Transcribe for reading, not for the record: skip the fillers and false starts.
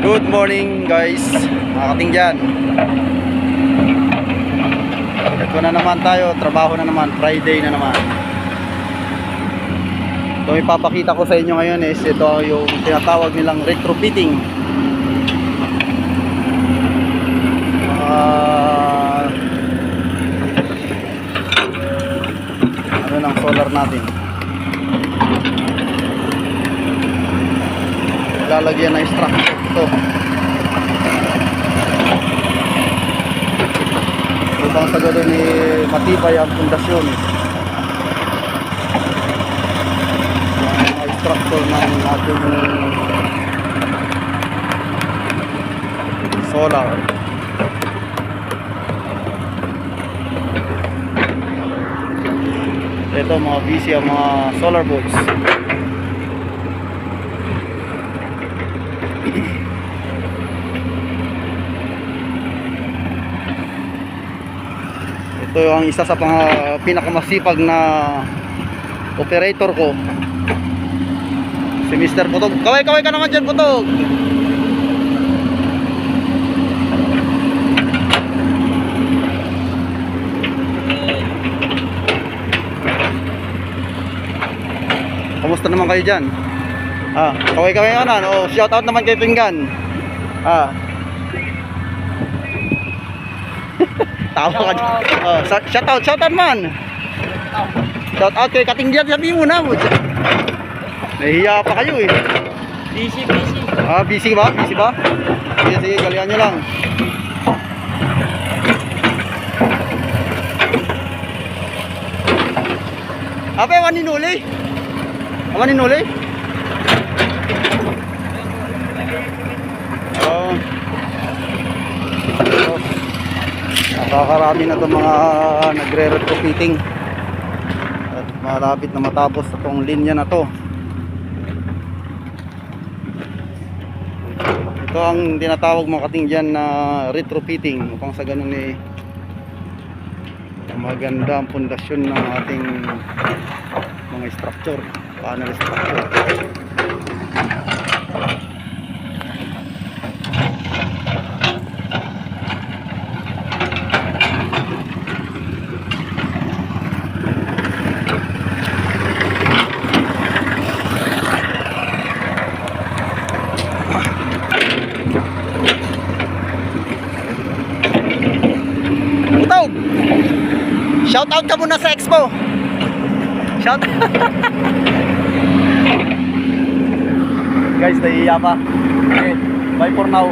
Good morning guys, mga katingjan. Ito na naman tayo, trabaho na naman, Friday na naman. Ito ipapakita ko sa inyo ngayon is ito yung tinatawag nilang retrofitting. Ano ng solar natin, lalagyan ng structure ito upang sa gano'n matibay ang pundasyon, ang structure ng ating solar. Ito mga busy ang mga solar bolts. Ito ang isa sa pinakamasipag na operator ko, si Mr. Putog. Kaway-kaway ka naman dyan, Putog. Kamusta naman kayo dyan? Kaway-kaway ka na. Shout out naman kay Pinggan. Tawa ka dyan. Shout out man. Shout out kay Katingjan. Sabi mo na. Nahihiya pa kayo eh. Busy. Busy ba? Busy ba? Sige, galian nyo lang. Awan ninuli? Awan ninuli? Nakakarami na itong mga nagre-retrofitting at malapit na matapos itong linya na to. Ito ang tinatawag mga katingjan na retrofitting upang sa ganun maganda ang pundasyon ng ating mga structure, panel structure. Shout out ka muna sa expo. Shout out. Guys, nahihiya pa. Okay, bye for now.